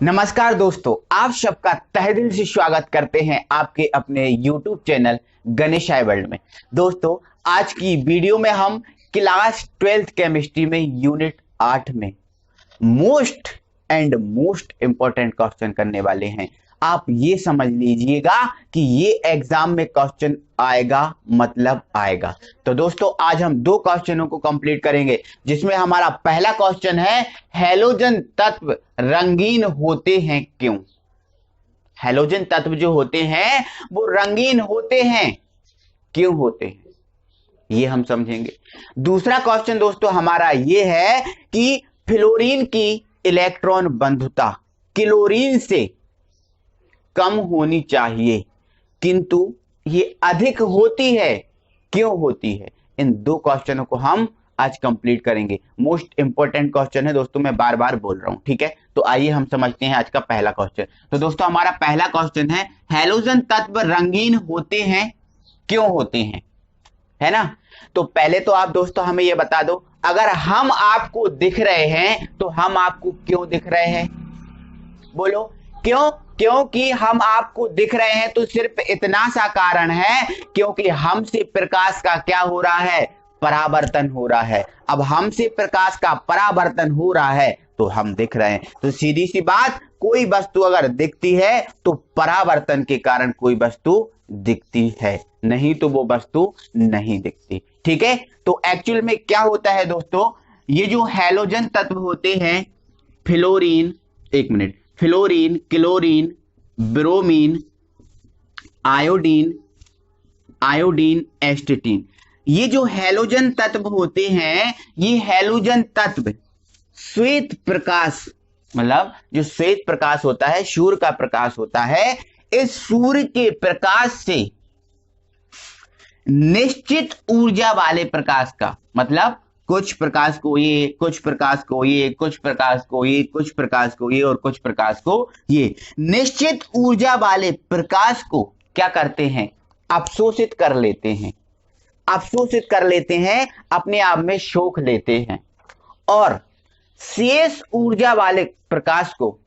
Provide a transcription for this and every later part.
नमस्कार दोस्तों, आप सबका तहे दिल से स्वागत करते हैं आपके अपने YouTube चैनल गणेश आई वर्ल्ड में। दोस्तों, आज की वीडियो में हम क्लास 12th केमिस्ट्री में यूनिट 8 में मोस्ट इंपॉर्टेंट क्वेश्चन करने वाले हैं। आप ये समझ लीजिएगा कि ये एग्जाम में क्वेश्चन आएगा मतलब आएगा। तो दोस्तों, आज हम दो क्वेश्चनों को कंप्लीट करेंगे, जिसमें हमारा पहला क्वेश्चन है हैलोजन तत्व रंगीन होते हैं क्यों। हैलोजन तत्व जो होते हैं वो रंगीन होते हैं, क्यों होते हैं, ये हम समझेंगे। दूसरा क्वेश्चन दोस्तों हमारा ये है कि फ्लोरीन की इलेक्ट्रॉन बंधुता क्लोरीन से कम होनी चाहिए, किंतु ये अधिक होती है, क्यों होती है। इन दो क्वेश्चनों को हम आज कंप्लीट करेंगे। मोस्ट इंपॉर्टेंट क्वेश्चन है दोस्तों, मैं बार बार बोल रहा हूं, ठीक है। तो आइए हम समझते हैं आज का पहला क्वेश्चन। तो दोस्तों, हमारा पहला क्वेश्चन है हैलोजन तत्व रंगीन होते हैं क्यों होते हैं, है ना। तो पहले तो आप दोस्तों हमें यह बता दो, अगर हम आपको दिख रहे हैं तो हम आपको क्यों दिख रहे हैं, बोलो क्यों। क्योंकि हम आपको दिख रहे हैं तो सिर्फ इतना सा कारण है, क्योंकि हमसे प्रकाश का क्या हो रहा है, परावर्तन हो रहा है। अब हमसे प्रकाश का परावर्तन हो रहा है तो हम दिख रहे हैं। तो सीधी सी बात, कोई वस्तु अगर दिखती है तो परावर्तन के कारण कोई वस्तु दिखती है, नहीं तो वो वस्तु नहीं दिखती, ठीक है। तो एक्चुअल में क्या होता है दोस्तों, ये जो हैलोजन तत्व होते हैं फ्लोरीन, एक minute, fluorine, chlorine, bromine, iodine, astatine, ये जो हैलोजन तत्व होते हैं, ये हैलोजन तत्व श्वेत प्रकाश, मतलब जो श्वेत प्रकाश होता है, सूर्य का प्रकाश होता है, इस सूर्य के प्रकाश से निश्चित ऊर्जा वाले प्रकाश का, मतलब कुछ प्रकाश को ये, कुछ प्रकाश को ये, कुछ प्रकाश को ये, कुछ प्रकाश को ये और कुछ प्रकाश को ये, निश्चित ऊर्जा वाले प्रकाश को क्या करते हैं, अवशोषित कर लेते हैं, अवशोषित कर लेते हैं, अपने आप में सोख लेते हैं। और शेष ऊर्जा वाले प्रकाश को,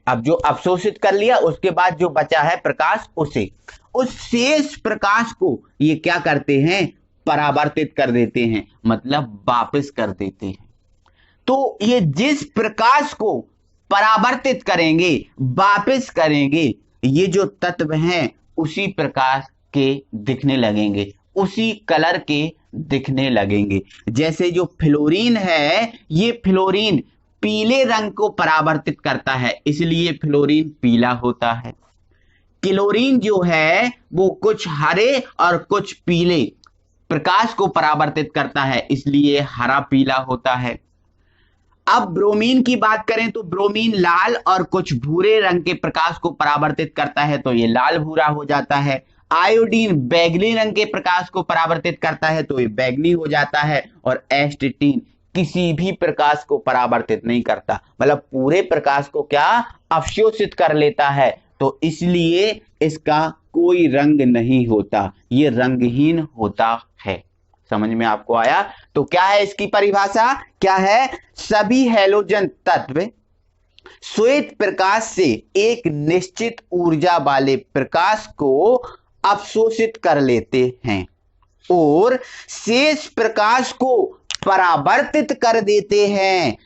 अब जो अवशोषित कर लिया उसके बाद जो बचा है प्रकाश, उसे, उस शेष प्रकाश को ये क्या करते हैं, परावर्तित कर देते हैं, मतलब वापस कर देते हैं। तो ये जिस प्रकाश को परावर्तित करेंगे, वापस करेंगे, ये जो तत्व हैं उसी प्रकाश के दिखने लगेंगे, उसी कलर के दिखने लगेंगे। जैसे जो फ्लोरीन है, ये फ्लोरीन पीले रंग को परावर्तित करता है, इसलिए फ्लोरीन पीला होता है। क्लोरीन जो है वो कुछ हरे और कुछ पीले प्रकाश को परावर्तित करता है, इसलिए हरा पीला होता है। अब ब्रोमीन की बात करें तो ब्रोमीन लाल और कुछ भूरे रंग के प्रकाश को परावर्तित करता है, तो ये लाल भूरा हो जाता है। आयोडीन बैगनी रंग के प्रकाश को परावर्तित करता है, तो ये बैगनी हो जाता है। और एस्टेटीन किसी भी प्रकाश को परावर्तित नहीं करता, मतलब पूरे प्रकाश को क्या, अवशोषित कर लेता है, तो इसलिए इसका कोई रंग नहीं होता, ये रंगहीन होता है। समझ में आपको आया। तो क्या है इसकी परिभाषा, क्या है, सभी हैलोजन तत्व श्वेत प्रकाश से एक निश्चित ऊर्जा वाले प्रकाश को अवशोषित कर लेते हैं और शेष प्रकाश को परावर्तित कर देते हैं।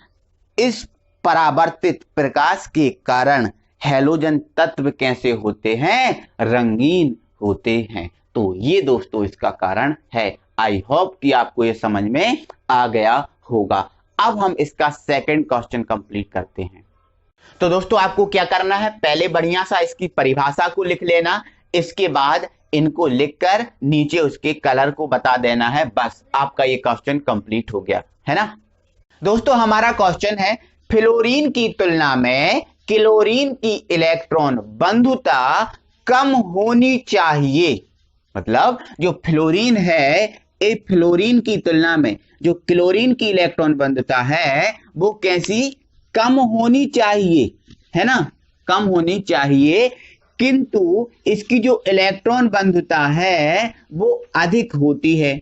इस परावर्तित प्रकाश के कारण हैलोजन तत्व कैसे होते हैं, रंगीन होते हैं। तो ये दोस्तों इसका कारण है। आई होप कि आपको ये समझ में आ गया होगा। अब हम इसका सेकंड क्वेश्चन कंप्लीट करते हैं। तो दोस्तों आपको क्या करना है, पहले बढ़िया सा इसकी परिभाषा को लिख लेना, इसके बाद इनको लिखकर नीचे उसके कलर को बता देना है, बस आपका ये क्वेश्चन कंप्लीट हो गया, है ना। दोस्तों हमारा क्वेश्चन है फ्लोरीन की तुलना में क्लोरीन की इलेक्ट्रॉन बंधुता कम होनी चाहिए। मतलब जो फ्लोरीन है, एक फ्लोरीन की तुलना में जो क्लोरीन की इलेक्ट्रॉन बंधुता है वो कैसी, कम होनी चाहिए, है ना, कम होनी चाहिए, किंतु इसकी जो इलेक्ट्रॉन बंधुता है वो अधिक होती है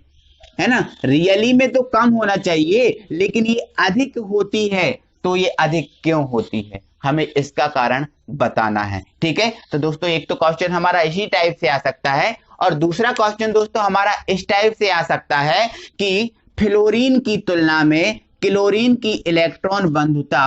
ना। रियली में तो कम होना चाहिए, लेकिन ये अधिक होती है, तो ये अधिक क्यों होती है, हमें इसका कारण बताना है। ठीक है, तो दोस्तों एक तो क्वेश्चन हमारा इसी टाइप से आ सकता है, और दूसरा क्वेश्चन दोस्तों हमारा इस टाइप से आ सकता है कि फ्लोरीन की तुलना में क्लोरीन की इलेक्ट्रॉन बंधुता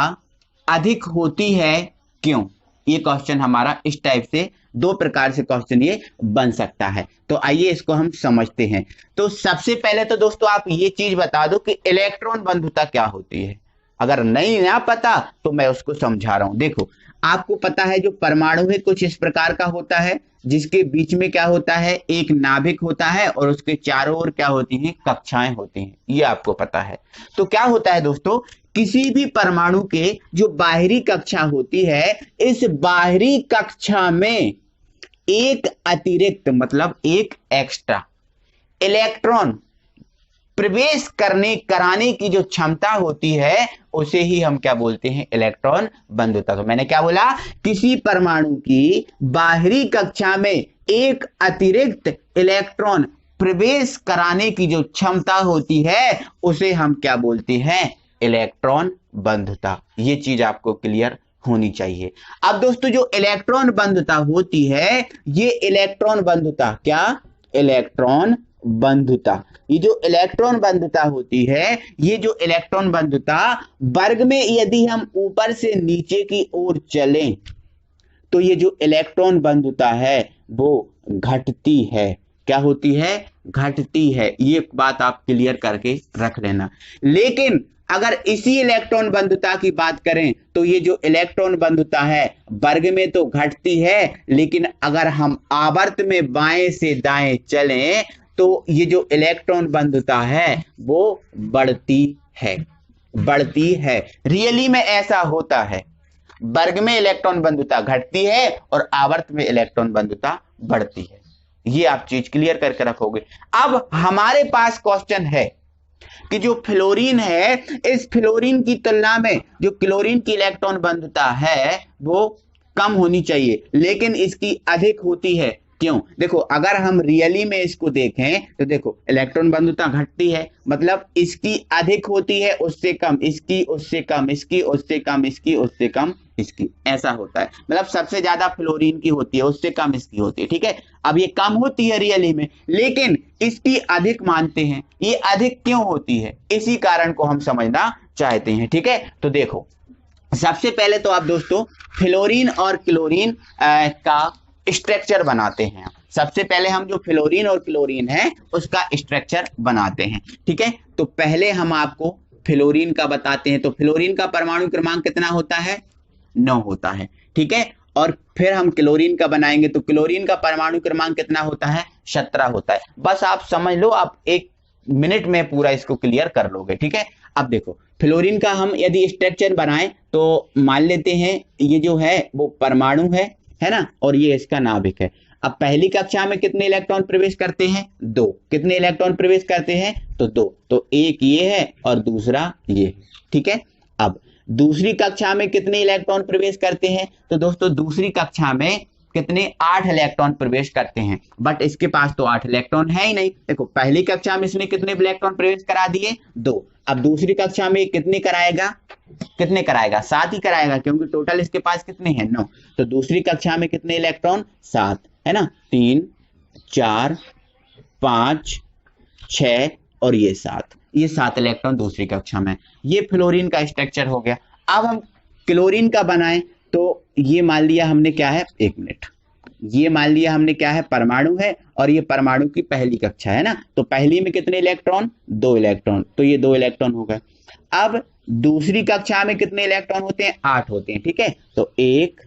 अधिक होती है, क्यों? ये क्वेश्चन हमारा इस टाइप से, दो प्रकार से क्वेश्चन ये बन सकता है। तो आइए इसको हम समझते हैं। तो सबसे पहले तो दोस्तों आप ये चीज बता दो कि इलेक्ट्रॉन बंधुता क्या होती है। अगर नहीं ना पता तो मैं उसको समझा रहा हूं। देखो, आपको पता है जो परमाणु है कुछ इस प्रकार का होता है, जिसके बीच में क्या होता है, एक नाभिक होता है और उसके चारों ओर क्या होती हैं, कक्षाएं होती हैं, ये आपको पता है। तो क्या होता है दोस्तों, किसी भी परमाणु के जो बाहरी कक्षा होती है, इस बाहरी कक्षा में एक अतिरिक्त मतलब एक एक्स्ट्रा इलेक्ट्रॉन प्रवेश कराने की जो क्षमता होती है, उसे ही हम क्या बोलते हैं, इलेक्ट्रॉन बंधुता। तो मैंने क्या बोला, किसी परमाणु की बाहरी कक्षा में एक अतिरिक्त इलेक्ट्रॉन प्रवेश कराने की जो क्षमता होती है, उसे हम क्या बोलते हैं, इलेक्ट्रॉन बंधुता। ये चीज आपको क्लियर होनी चाहिए। अब दोस्तों जो इलेक्ट्रॉन बंधुता होती है, ये इलेक्ट्रॉन बंधुता क्या, इलेक्ट्रॉन बंधुता, ये जो इलेक्ट्रॉन बंधुता होती है, ये जो इलेक्ट्रॉन बंधुता वर्ग में यदि हम ऊपर से नीचे की ओर चलें तो ये जो इलेक्ट्रॉन बंधुता है वो घटती है। क्या होती है, घटती है। ये बात आप क्लियर करके रख लेना। लेकिन अगर इसी इलेक्ट्रॉन बंधुता की बात करें तो ये जो इलेक्ट्रॉन बंधुता है वर्ग में तो घटती है, लेकिन अगर हम आवर्त में बाएं से दाएं चलें तो ये जो इलेक्ट्रॉन बंधुता है वो बढ़ती है, बढ़ती है। रियली में ऐसा होता है, वर्ग में इलेक्ट्रॉन बंधुता घटती है और आवर्त में इलेक्ट्रॉन बंधुता बढ़ती है। ये आप चीज क्लियर करके रखोगे। अब हमारे पास क्वेश्चन है कि जो फ्लोरीन है, इस फ्लोरीन की तुलना में जो क्लोरीन की इलेक्ट्रॉन बंधुता है वो कम होनी चाहिए, लेकिन इसकी अधिक होती है, क्यों? देखो, अगर हम रियली में इसको देखें तो देखो इलेक्ट्रॉन बंधुता घटती है, मतलब इसकी अधिक होती है उससे कम, इसकी उससे कम, इसकी उससे कम, इसकी उससे कम, इसकी, ऐसा होता है। मतलब सबसे ज्यादा फ्लोरीन की होती है, उससे कम इसकी होती है। ठीक है, अब ये कम होती है रियली में, लेकिन इसकी अधिक मानते हैं। ये अधिक क्यों होती है, इसी कारण को हम समझना चाहते हैं। ठीक है, तो देखो सबसे पहले तो आप दोस्तों फ्लोरीन और क्लोरीन का स्ट्रक्चर बनाते हैं। सबसे पहले हम जो फ्लोरीन और क्लोरीन है उसका स्ट्रक्चर बनाते हैं। ठीक है, तो पहले हम आपको फ्लोरीन का बताते हैं। तो फ्लोरीन का परमाणु क्रमांक कितना होता है, 9 होता है। ठीक है, और फिर हम क्लोरीन का बनाएंगे तो क्लोरीन का परमाणु क्रमांक कितना होता है, 17 होता है। बस आप समझ लो, आप 1 मिनट में पूरा इसको क्लियर कर लोगे। ठीक है, अब देखो फ्लोरीन का हम यदि स्ट्रक्चर बनाएं तो मान लेते हैं ये जो है वो परमाणु है ना, और ये इसका नाभिक है। अब पहली कक्षा में कितने इलेक्ट्रॉन प्रवेश करते हैं, 2। कितने इलेक्ट्रॉन प्रवेश करते हैं, तो 2। तो एक ये है और दूसरा ये। ठीक है, अब दूसरी कक्षा में कितने इलेक्ट्रॉन प्रवेश करते हैं, तो दोस्तों दूसरी कक्षा में कितने, 8 इलेक्ट्रॉन प्रवेश करते हैं। बट इसके पास तो 8 इलेक्ट्रॉन है ही नहीं। देखो पहली कक्षा में इसने कितने इलेक्ट्रॉन प्रवेश करा दिए, 2। अब दूसरी कक्षा में कितने कराएगा, 7 ही कराएगा, क्योंकि टोटल इसके पास कितने हैं, 9। तो दूसरी कक्षा में कितने इलेक्ट्रॉन, 7 है ना, 3 4 5 6 और ये 7, ये 7 इलेक्ट्रॉन दूसरी कक्षा में। ये फ्लोरीन का स्ट्रक्चर हो गया। अब हम क्लोरीन का बनाएं तो ये मान लिया हमने क्या है, 1 मिनट, ये मान लिया हमने क्या है, परमाणु है, और ये परमाणु की पहली कक्षा है ना। तो पहली में कितने इलेक्ट्रॉन, 2 इलेक्ट्रॉन, तो ये 2 इलेक्ट्रॉन हो गए। अब दूसरी कक्षा में कितने इलेक्ट्रॉन होते हैं, 8 होते हैं। ठीक है, तो 1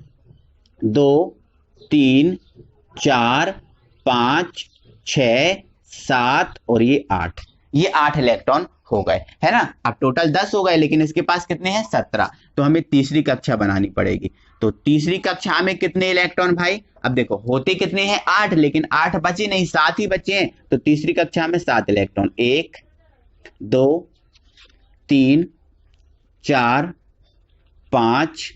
2 3 4 5 6 7 और ये 8, ये 8 इलेक्ट्रॉन हो गए, है ना। अब टोटल 10 हो गए, लेकिन इसके पास कितने हैं, 17। तो हमें तीसरी कक्षा बनानी पड़ेगी। तो तीसरी कक्षा में कितने इलेक्ट्रॉन भाई, अब देखो होते कितने हैं, 8, लेकिन 8 बचे नहीं, 7 ही बचे हैं। तो तीसरी कक्षा में 7 इलेक्ट्रॉन, 1 2 3 4 5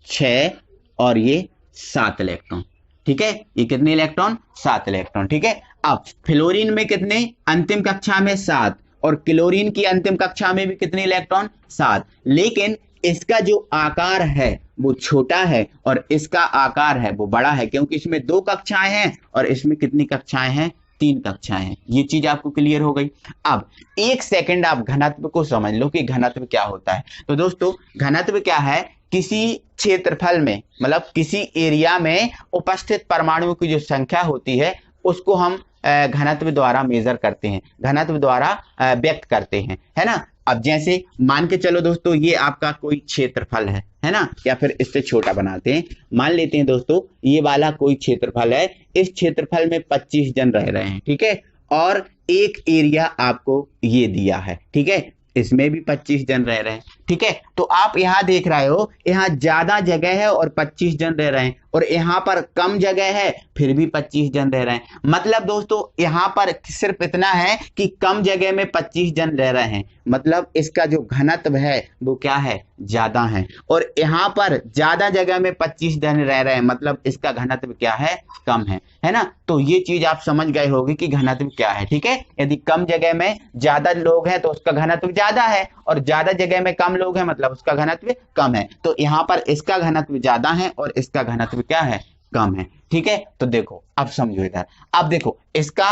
6 और ये 7 इलेक्ट्रॉन। ठीक है, ये कितने इलेक्ट्रॉन, 7 इलेक्ट्रॉन। ठीक है, अब फ्लोरीन में कितने, अंतिम कक्षा में 7, और क्लोरीन की अंतिम कक्षा में भी कितने इलेक्ट्रॉन, 7। लेकिन इसका जो आकार है वो छोटा है और इसका आकार है वो बड़ा है, क्योंकि इसमें 2 कक्षाएं हैं और इसमें कितनी कक्षाएं हैं, 3 कक्षाएं हैं। ये चीज आपको क्लियर हो गई। अब 1 सेकंड आप घनत्व को समझ लो कि घनत्व क्या होता है। तो दोस्तों घनत्व क्या है, किसी क्षेत्रफल में मतलब किसी एरिया में उपस्थित परमाणुओं की जो संख्या होती है उसको हम घनत्व द्वारा मेजर करते हैं, घनत्व द्वारा व्यक्त करते हैं, है ना। अब जैसे मान के चलो दोस्तों ये आपका कोई क्षेत्रफल है ना, या फिर इससे छोटा बनाते हैं, मान लेते हैं दोस्तों ये वाला कोई क्षेत्रफल है, इस क्षेत्रफल में 25 जन रह रहे हैं, ठीक है, और एक एरिया आपको ये दिया है, ठीक है, इसमें भी 25 जन रह रहे हैं, ठीक है। तो आप यहाँ देख रहे हो यहाँ ज्यादा जगह है और 25 जन रह रहे हैं, और यहाँ पर कम जगह है फिर भी 25 जन रह रहे हैं। मतलब दोस्तों यहाँ पर सिर्फ इतना है कि कम जगह में 25 जन रह रहे हैं, मतलब इसका जो घनत्व है वो क्या है, ज्यादा है, और यहाँ पर ज्यादा जगह में 25 जन रह रहे हैं, मतलब इसका घनत्व क्या है, कम है ना। तो ये चीज आप समझ गए होगी कि घनत्व क्या है, ठीक है। यदि कम जगह में ज्यादा लोग हैं तो उसका घनत्व ज्यादा है, और ज्यादा जगह में कम लोग हैं मतलब उसका घनत्व कम है। तो यहाँ पर इसका घनत्व ज्यादा है और इसका घनत्व क्या है, कम है, ठीक है। तो देखो अब समझो इधर, अब देखो इसका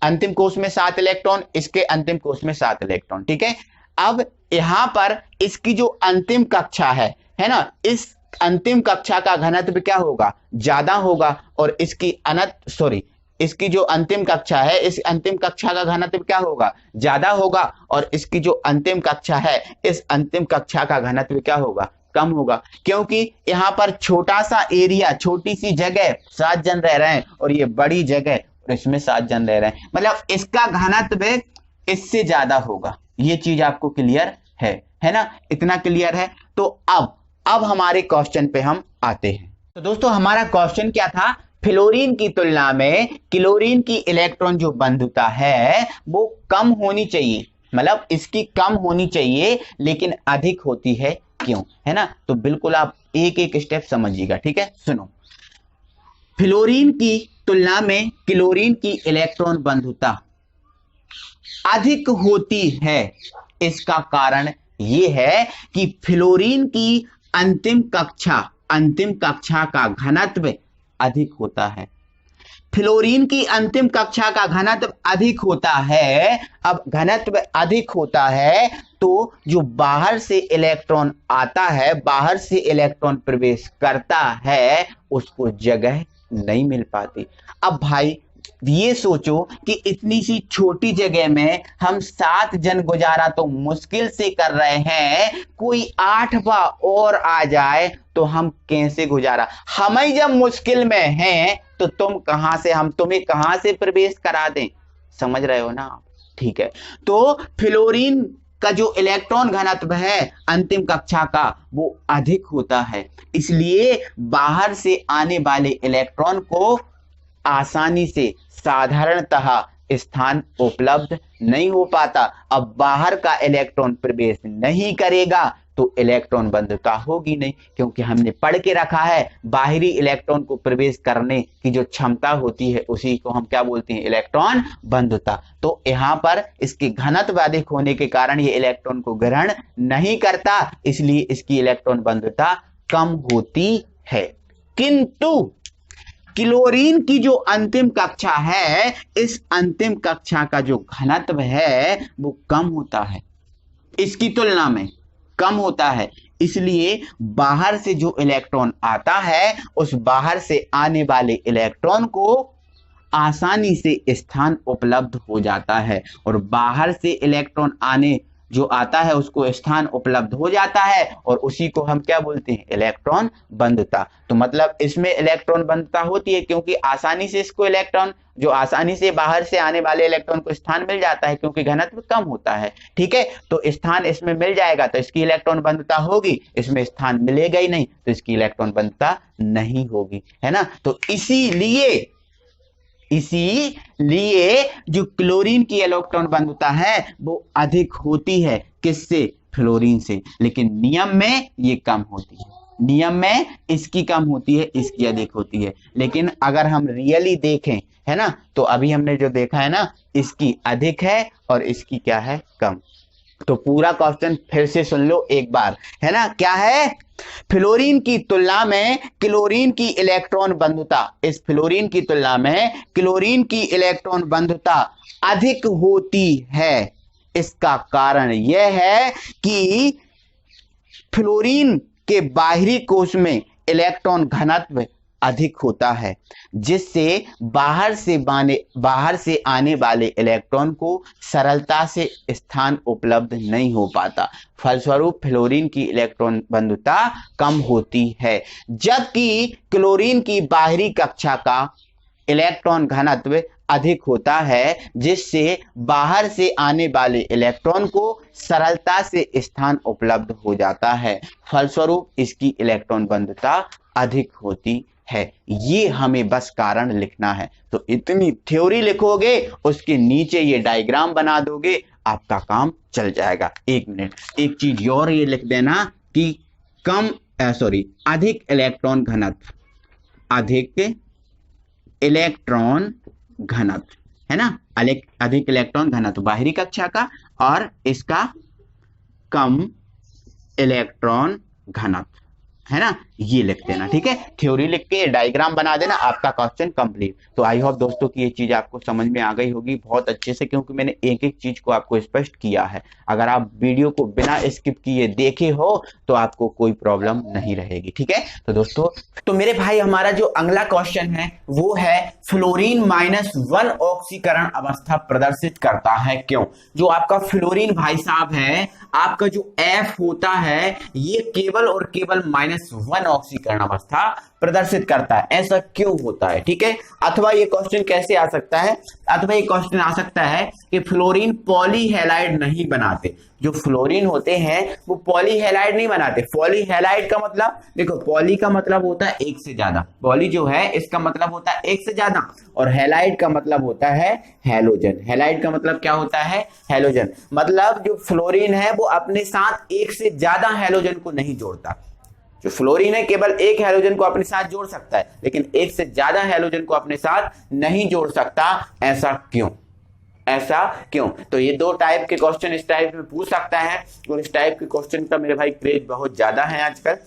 अंतिम कोष में 7 इलेक्ट्रॉन, इसके अंतिम कोष में 7 इलेक्ट्रॉन, ठीक है। अब यहाँ पर इसकी जो अंतिम कक्षा है ना, इस अंतिम कक्षा का घनत्व क्या होगा, ज्यादा होगा, और इसकी जो अंतिम कक्षा है इस अंतिम कक्षा का घनत्व क्या होगा, ज्यादा होगा, और इसकी जो अंतिम कक्षा है इस अंतिम कक्षा का घनत्व क्या होगा, कम होगा, क्योंकि यहाँ पर छोटा सा एरिया, छोटी सी जगह 7 जन रह रहे हैं, और ये बड़ी जगह और इसमें 7 जन रह रहे हैं, मतलब इसका घनत्व इससे ज्यादा होगा। ये चीज आपको क्लियर है ना, इतना क्लियर है। तो अब हमारे क्वेश्चन पे हम आते हैं। तो दोस्तों हमारा क्वेश्चन क्या था, फ्लोरीन की तुलना में क्लोरीन की इलेक्ट्रॉन जो बंधुता है वो कम होनी चाहिए, मतलब इसकी कम होनी चाहिए लेकिन अधिक होती है, क्यों, है ना। तो बिल्कुल आप एक एक स्टेप समझिएगा, ठीक है। सुनो, फ्लोरीन की तुलना में क्लोरीन की इलेक्ट्रॉन बंधुता अधिक होती है, इसका कारण ये है कि फ्लोरीन की अंतिम कक्षा का घनत्व अधिक होता है। फ्लोरीन की अंतिम कक्षा का घनत्व अधिक होता है। अब घनत्व अधिक होता है तो जो बाहर से इलेक्ट्रॉन आता है, बाहर से इलेक्ट्रॉन प्रवेश करता है, उसको जगह नहीं मिल पाती। अब भाई ये सोचो कि इतनी सी छोटी जगह में हम 7 जन गुजारा तो मुश्किल से कर रहे हैं, कोई 8वां और आ जाए तो हम कैसे गुजारा, हम ही जब मुश्किल में हैं तो हम तुम्हें कहां से प्रवेश करा दें, समझ रहे हो ना, ठीक है। तो फ्लोरीन का जो इलेक्ट्रॉन घनत्व है अंतिम कक्षा का वो अधिक होता है, इसलिए बाहर से आने वाले इलेक्ट्रॉन को आसानी से साधारणतः स्थान उपलब्ध नहीं हो पाता। अब बाहर का इलेक्ट्रॉन प्रवेश नहीं करेगा तो इलेक्ट्रॉन बंधुता होगी नहीं, क्योंकि हमने पढ़ के रखा है बाहरी इलेक्ट्रॉन को प्रवेश करने की जो क्षमता होती है उसी को हम क्या बोलते हैं, इलेक्ट्रॉन बंधुता। तो यहाँ पर इसके घनत्व अधिक होने के कारण ये इलेक्ट्रॉन को ग्रहण नहीं करता, इसलिए इसकी इलेक्ट्रॉन बंधुता कम होती है। किंतु क्लोरीन की जो अंतिम कक्षा है, इस अंतिम कक्षा का जो घनत्व है वो कम होता है, इसकी तुलना में कम होता है, इसलिए बाहर से जो इलेक्ट्रॉन आता है उस बाहर से आने वाले इलेक्ट्रॉन को आसानी से स्थान उपलब्ध हो जाता है, और बाहर से इलेक्ट्रॉन जो आता है उसको स्थान उपलब्ध हो जाता है, और उसी को हम क्या बोलते हैं, इलेक्ट्रॉन बंधुता। तो मतलब इसमें इलेक्ट्रॉन बंधुता होती है क्योंकि आसानी से इसको आसानी से बाहर से आने वाले इलेक्ट्रॉन को स्थान मिल जाता है, क्योंकि घनत्व कम होता है, ठीक है। तो स्थान इसमें मिल जाएगा तो इसकी इलेक्ट्रॉन बंधुता होगी, इसमें स्थान मिलेगा ही नहीं तो इसकी इलेक्ट्रॉन बंधुता नहीं होगी, है ना। तो इसीलिए जो क्लोरीन की इलेक्ट्रॉन बंधुता है वो अधिक होती है, किससे, फ्लोरीन से, लेकिन नियम में ये कम होती है, नियम में इसकी कम होती है, इसकी अधिक होती है। लेकिन अगर हम रियली देखें, है ना, तो अभी हमने जो देखा है ना, इसकी अधिक है और इसकी क्या है, कम, तो पूरा क्वेश्चन फिर से सुन लो एक बार, है ना। क्या है, फ्लोरीन की तुलना में क्लोरीन की इलेक्ट्रॉन बंधुता, इस फ्लोरीन की तुलना में क्लोरीन की इलेक्ट्रॉन बंधुता अधिक होती है। इसका कारण यह है कि फ्लोरीन के बाहरी कोश में इलेक्ट्रॉन घनत्व अधिक होता है, जिससे बाहर से आने वाले इलेक्ट्रॉन को सरलता से स्थान उपलब्ध नहीं हो पाता। फलस्वरूप फ्लोरीन की इलेक्ट्रॉन बंधुता कम होती है, जबकि क्लोरीन की बाहरी कक्षा का इलेक्ट्रॉन घनत्व अधिक होता है, जिससे बाहर से आने वाले इलेक्ट्रॉन को सरलता से स्थान उपलब्ध हो जाता है। फलस्वरूप इसकी इलेक्ट्रॉन बंधुता अधिक होती है। ये हमें बस कारण लिखना है। तो इतनी थ्योरी लिखोगे, उसके नीचे ये डायग्राम बना दोगे, आपका काम चल जाएगा। एक मिनट, एक चीज और ये लिख देना कि अधिक इलेक्ट्रॉन घनत्व, अधिक इलेक्ट्रॉन घनत्व, है ना, अधिक इलेक्ट्रॉन घनत्व बाहरी कक्षा का, और इसका कम इलेक्ट्रॉन घनत्व, है ना, ये लिख देना। ठीक है, थ्योरी लिख के डायग्राम बना देना, आपका क्वेश्चन कंप्लीट। तो आई होप दोस्तों की ये चीज आपको समझ में आ गई होगी बहुत अच्छे से, क्योंकि मैंने एक एक चीज को आपको स्पष्ट किया है। अगर आप वीडियो को बिना स्किप किए देखे हो तो आपको कोई प्रॉब्लम नहीं रहेगी। ठीक है, तो दोस्तों, तो मेरे भाई हमारा जो अगला क्वेश्चन है वो है फ्लोरीन -1 ऑक्सीकरण अवस्था प्रदर्शित करता है क्यों। जो आपका फ्लोरीन भाई साहब है, आपका जो F होता है, ये केवल और केवल -1 ऑक्सीकरण अवस्था प्रदर्शित करता है। ऐसा क्यों होता है? ठीक है, अथवा ये क्वेश्चन कैसे आ सकता है, अथवा ये क्वेश्चन आ सकता है कि फ्लोरीन पॉलीहैलाइड नहीं बनाते। जो फ्लोरीन होते हैं वो पॉलीहैलाइड नहीं बनाते। पॉलीहैलाइड का मतलब देखो, पॉली का मतलब होता है एक से ज्यादा, पॉली जो है इसका मतलब होता है एक से ज्यादा, और हैलाइड का मतलब होता है हैलोजन। हैलाइड का मतलब क्या होता है? हैलोजन। मतलब जो फ्लोरीन है वो अपने साथ एक से ज्यादा हैलोजन को नहीं जोड़ता। जो फ्लोरीन है केवल एक हैलोजन को अपने साथ जोड़ सकता है, लेकिन एक से ज्यादा हैलोजन को अपने साथ नहीं जोड़ सकता। ऐसा क्यों? ऐसा क्यों? तो ये दो टाइप के क्वेश्चन इस टाइप में पूछ सकता है, और इस टाइप के क्वेश्चन का मेरे भाई क्रेज बहुत ज्यादा है आजकल,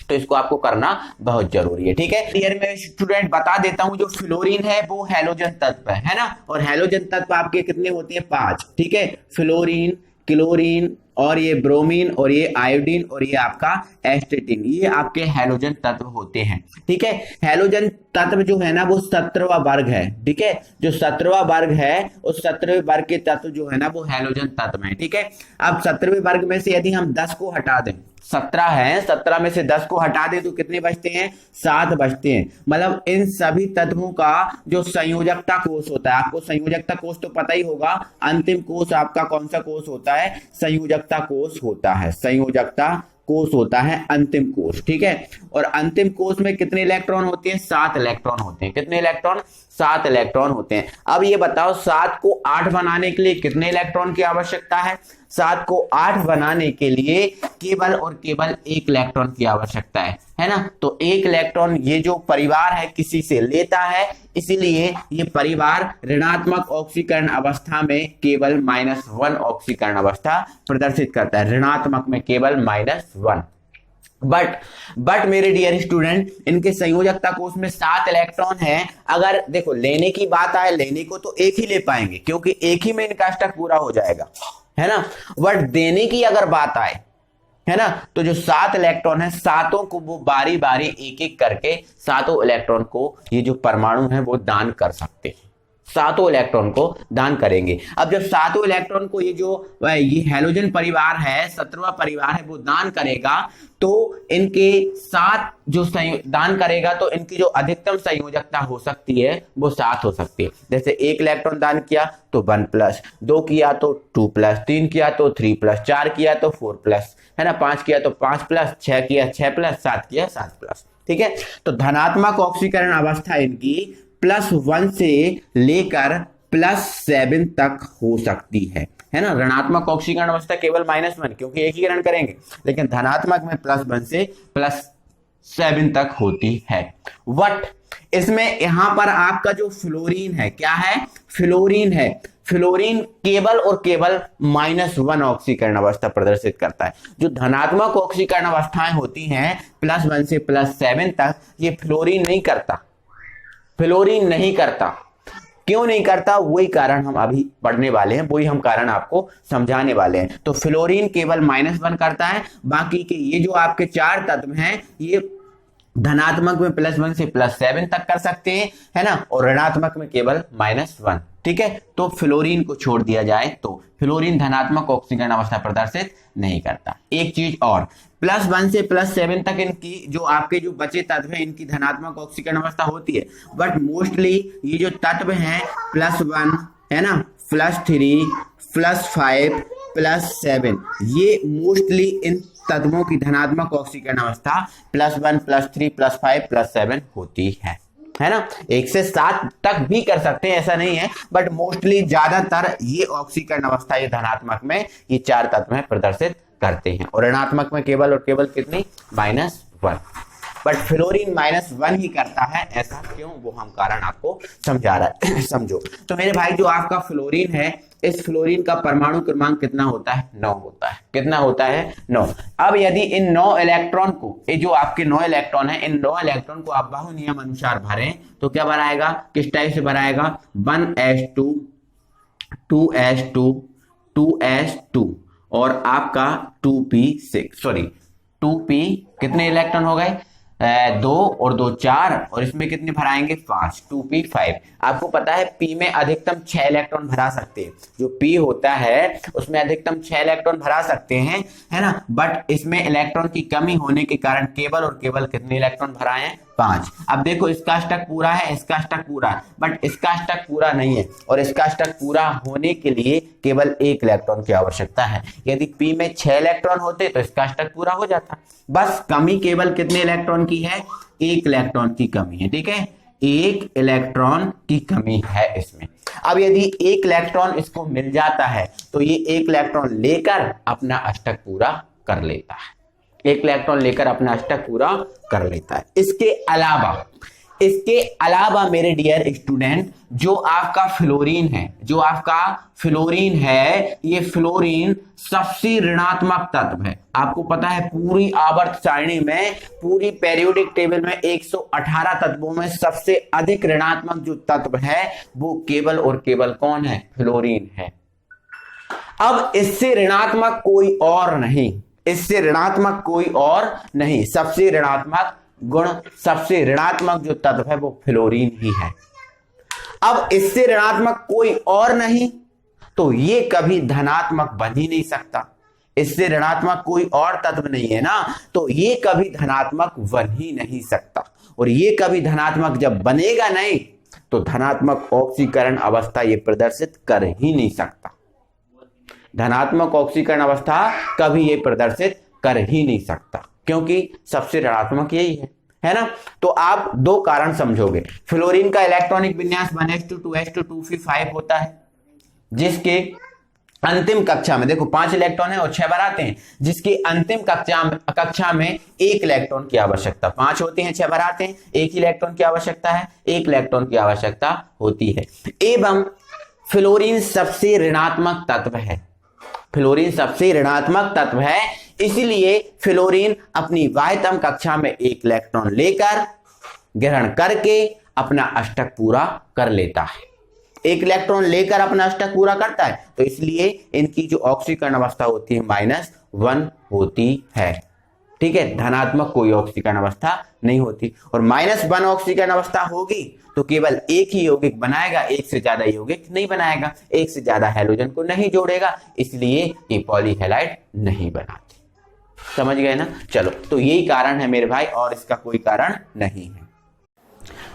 तो इसको आपको करना बहुत जरूरी है। ठीक है, क्लियर में स्टूडेंट बता देता हूं, जो फ्लोरीन है वो हैलोजन तत्व है ना, और हैलोजन तत्व आपके कितने होते हैं? 5। ठीक है, फ्लोरीन, क्लोरीन, और ये ब्रोमीन, और ये आयोडीन, और ये आपका एस्टेटिन, ये आपके हैलोजन तत्व होते हैं। ठीक है, हैलोजन तत्व जो है ना वो 17वां वर्ग है। ठीक है, जो 17वां वर्ग है, उस 17वें वर्ग के तत्व जो है ना वो हैलोजन तत्व है। ठीक है, अब 17वें वर्ग में से यदि हम 10 को हटा दें, 17 है, 17 में से 10 को हटा दें तो कितने बचते हैं? 7 बचते हैं। मतलब इन सभी तत्वों का जो संयोजकता कोष होता है, आपको संयोजकता कोष तो पता ही होगा, अंतिम कोष आपका कौन सा कोष होता है? संयोजकता कोष होता है। संयोजकता कोष होता है अंतिम कोष। ठीक है, और अंतिम कोष में कितने इलेक्ट्रॉन होते हैं? 7 इलेक्ट्रॉन होते हैं। कितने इलेक्ट्रॉन? 7 इलेक्ट्रॉन होते हैं। अब ये बताओ, 7 को 8 बनाने के लिए कितने इलेक्ट्रॉन की आवश्यकता है? 7 को 8 बनाने के लिए केवल और केवल 1 इलेक्ट्रॉन की आवश्यकता है ना। तो 1 इलेक्ट्रॉन ये जो परिवार है किसी से लेता है, इसीलिए ये परिवार ऋणात्मक ऑक्सीकरण अवस्था में केवल -1 ऑक्सीकरण अवस्था प्रदर्शित करता है। ऋणात्मक में केवल -1। बट मेरे डियर स्टूडेंट, इनके संयोजकता कोष में 7 इलेक्ट्रॉन है। अगर देखो लेने की बात आए, लेने को तो एक ही ले पाएंगे, क्योंकि एक ही में इनका स्टक पूरा हो जाएगा, है ना। बट देने की अगर बात आए, है ना, तो जो 7 इलेक्ट्रॉन है, सातों को वो बारी बारी एक एक करके 7 इलेक्ट्रॉन को ये जो परमाणु है वो दान कर सकते हैं। 7 इलेक्ट्रॉन को दान करेंगे। अब जब 7 इलेक्ट्रॉन को ये हैलोजन परिवार है, 17वां परिवार है, वो दान करेगा, तो इनके 7 जो दान करेगा, तो इनकी जो अधिकतम संयोजकता हो सकती है वो 7 हो सकती है। जैसे 1 इलेक्ट्रॉन दान किया तो 1+, 2 किया तो 2+, 3 किया तो 3+, 4 किया तो 4+, है ना, 5 किया तो 5+, 6 किया 6+, 7 किया 7+। ठीक है, तो धनात्मक ऑक्सीकरण अवस्था इनकी +1 से लेकर +7 तक हो सकती है ना। ऋणात्मक ऑक्सीकरण अवस्था केवल -1, क्योंकि एक ही ग्रहण करेंगे, लेकिन धनात्मक में +1 से +7 तक होती है। इसमें यहां पर आपका जो फ्लोरीन है, क्या है? फ्लोरीन है। फ्लोरीन केवल और केवल -1 ऑक्सीकरण अवस्था प्रदर्शित करता है। जो धनात्मक ऑक्सीकरण अवस्थाएं होती हैं +1 से +7 तक, ये फ्लोरीन नहीं करता। फ्लोरीन नहीं करता। क्यों नहीं करता, वही कारण हम अभी पढ़ने वाले हैं, वही हम कारण आपको समझाने वाले हैं। तो फ्लोरीन केवल -1 करता है, बाकी के ये जो आपके 4 तत्व हैं ये धनात्मक में +1 से +7 तक कर सकते हैं, है ना, और ऋणात्मक में केवल -1। ठीक है, तो फ्लोरीन को छोड़ दिया जाए तो फ्लोरीन धनात्मक ऑक्सीकरण अवस्था प्रदर्शित नहीं करता। एक चीज और, +1 से +7 तक इनकी जो आपके जो बचे तत्व हैं इनकी धनात्मक ऑक्सीकरण अवस्था होती है, बट मोस्टली ये जो तत्व हैं +1 है ना, +3, +5, +7, ये मोस्टली इन तत्वों की धनात्मक ऑक्सीकरण अवस्था +1, +3, +5, +7 होती है ना। 1 से 7 तक भी कर सकते हैं, ऐसा नहीं है, बट मोस्टली ज्यादातर ये ऑक्सीकरण अवस्था ये धनात्मक में ये 4 तत्व में प्रदर्शित करते हैं, और ऋणात्मक में केवल और केवल कितनी, -1। बट फ्लोरीन -1 ही करता है, ऐसा क्यों, वो हम कारण आपको समझा रहा है। समझो तो मेरे भाई, जो आपका फ्लोरीन है, इस फ्लोरीन का परमाणु क्रमांक कितना होता है, 9 होता है। कितना होता है, 9। अब यदि इन 9 इलेक्ट्रॉन को, ये जो आपके 9 इलेक्ट्रॉन है, इन 9 इलेक्ट्रॉन को आप बाहु नियम अनुसार भरें तो क्या भराएगा, किस टाइप से भराएगा, 1s2, 2s2, 2s2 और आपका 2p6, सॉरी 2p, कितने इलेक्ट्रॉन हो गए, 2 और 2 4, और इसमें कितने भराएंगे, 5, 2p5। आपको पता है p में अधिकतम 6 इलेक्ट्रॉन भरा सकते हैं, जो p होता है उसमें अधिकतम 6 इलेक्ट्रॉन भरा सकते हैं, है ना, बट इसमें इलेक्ट्रॉन की कमी होने के कारण केवल और केवल कितने इलेक्ट्रॉन भराए हैं, 5। अब देखो इसका अष्टक पूरा है, इसका अष्टक पूरा है, बट इसका अष्टक पूरा नहीं है, और इसका अष्टक पूरा होने के लिए केवल 1 इलेक्ट्रॉन की आवश्यकता है। यदि p में 6 इलेक्ट्रॉन होते तो इसका अष्टक पूरा हो जाता। बस कमी केवल कितने इलेक्ट्रॉन की है, 1 इलेक्ट्रॉन की कमी है। ठीक है, 1 इलेक्ट्रॉन की कमी है इसमें। अब यदि 1 इलेक्ट्रॉन इसको मिल जाता है तो ये 1 इलेक्ट्रॉन लेकर अपना अष्टक पूरा कर लेता है, 1 इलेक्ट्रॉन लेकर अपना अष्टक पूरा कर लेता है। इसके अलावा मेरे डियर स्टूडेंट, जो आपका फ्लोरीन है, ये फ्लोरीन सबसे ऋणात्मक तत्व है। आपको पता है पूरी आवर्त सारणी में, पूरी पेरियोडिक टेबल में 118 तत्वों में सबसे अधिक ऋणात्मक जो तत्व है वो केवल और केवल कौन है, फ्लोरीन है। अब इससे ऋणात्मक कोई और नहीं, सबसे ऋणात्मक गुण, सबसे ऋणात्मक जो तत्व है वो फ्लोरीन ही है। अब इससे ऋणात्मक कोई और नहीं तो ये कभी धनात्मक बन ही नहीं सकता। इससे ऋणात्मक कोई और तत्व नहीं है ना, तो ये कभी धनात्मक बन ही नहीं सकता, और ये कभी धनात्मक जब बनेगा नहीं तो धनात्मक ऑक्सीकरण अवस्था ये प्रदर्शित कर ही नहीं सकता। धनात्मक ऑक्सीकरण अवस्था कभी ये प्रदर्शित कर ही नहीं सकता, क्योंकि सबसे ऋणात्मक यही है ना। तो आप 2 कारण समझोगे। फ्लोरीन का इलेक्ट्रॉनिक विन्यास 1s2, 2s2, 2p5 होता है, जिसके अंतिम कक्षा में देखो 5 इलेक्ट्रॉन है और 6 भराते हैं, जिसकी अंतिम कक्षा में 1 इलेक्ट्रॉन की आवश्यकता, 5 होते हैं 6 भराते हैं, 1 इलेक्ट्रॉन की आवश्यकता है, 1 इलेक्ट्रॉन की आवश्यकता होती है। एवं फ्लोरीन सबसे ऋणात्मक तत्व है, इसलिए फ्लोरीन अपनी बाह्यतम कक्षा में 1 इलेक्ट्रॉन लेकर ग्रहण करके अपना अष्टक पूरा कर लेता है। 1 इलेक्ट्रॉन लेकर अपना अष्टक पूरा करता है, तो इसलिए इनकी जो ऑक्सीकरण अवस्था होती है -1 होती है। ठीक है, धनात्मक कोई ऑक्सीकरण अवस्था नहीं होती, और -1 ऑक्सीकरण अवस्था होगी तो केवल 1 ही यौगिक बनाएगा, 1 से ज्यादा यौगिक नहीं बनाएगा, 1 से ज्यादा हैलोजन को नहीं जोड़ेगा, इसलिए ये पॉलीहैलाइड नहीं बनाते। समझ गए ना। चलो, तो यही कारण है मेरे भाई, और इसका कोई कारण नहीं है।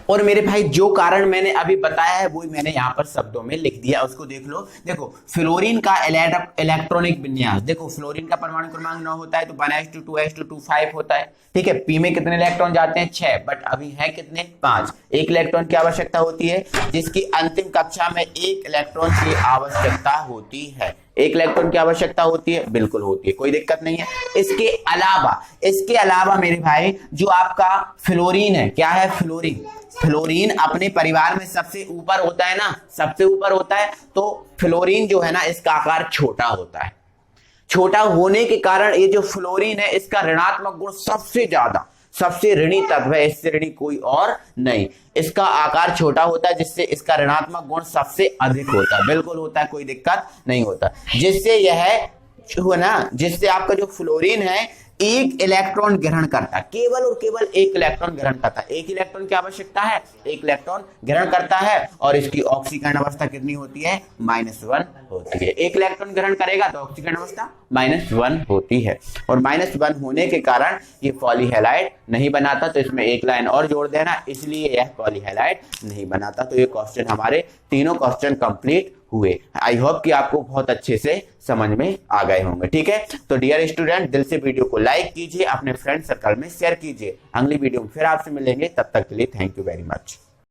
और मेरे भाई जो कारण मैंने अभी बताया है वो मैंने यहाँ पर शब्दों में लिख दिया, उसको देख लो। देखो फ्लोरीन का इलेक्ट्रॉनिक विन्यास, देखो फ्लोरीन का परमाणु क्रमांक 9 होता है, तो 1s2, 2s2, 2p5 होता है। ठीक है, पी में कितने इलेक्ट्रॉन जाते हैं, 6, बट अभी है कितने, 5। 1 इलेक्ट्रॉन की आवश्यकता होती है, जिसकी अंतिम कक्षा में 1 इलेक्ट्रॉन की आवश्यकता होती है। एक इलेक्ट्रॉन की आवश्यकता होती है, बिल्कुल होती है, कोई दिक्कत नहीं है। इसके अलावा मेरे भाई जो आपका फ्लोरीन है, क्या है फ्लोरीन, फ्लोरीन अपने परिवार में सबसे ऊपर होता है ना, सबसे ऊपर होता है। तो फ्लोरीन जो है ना इसका आकार छोटा होता है, छोटा होने के कारण ये जो फ्लोरीन है इसका ऋणात्मक गुण सबसे ज्यादा, सबसे ऋणी तत्व है, इससे ऋणी कोई और नहीं। इसका आकार छोटा होता है जिससे इसका ऋणात्मक गुण सबसे अधिक होता है, बिल्कुल होता है, कोई दिक्कत नहीं होता। जिससे यह जो है ना, जिससे आपका जो फ्लोरीन है एक इलेक्ट्रॉन ग्रहण करता है, केवल और केवल एक इलेक्ट्रॉन ग्रहण करता है। एक इलेक्ट्रॉन की आवश्यकता है, एक इलेक्ट्रॉन ग्रहण करता है और इसकी ऑक्सीकरण अवस्था कितनी होती है, -1 होती है। एक इलेक्ट्रॉन ग्रहण करेगा तो ऑक्सीकरण अवस्था -1 होती है और -1 होने के कारण ये पॉलीहैलाइड नहीं बनाता। तो इसमें एक लाइन और जोड़ देना, इसलिए यह पॉलीहैलाइड नहीं बनाता। तो ये क्वेश्चन हमारे तीनों क्वेश्चन कंप्लीट हुए। आई होप कि आपको बहुत अच्छे से समझ में आ गए होंगे। ठीक है, तो डियर स्टूडेंट दिल से वीडियो को लाइक कीजिए, अपने फ्रेंड सर्कल में शेयर कीजिए। अगली वीडियो में फिर आपसे मिलेंगे, तब तक के लिए थैंक यू वेरी मच।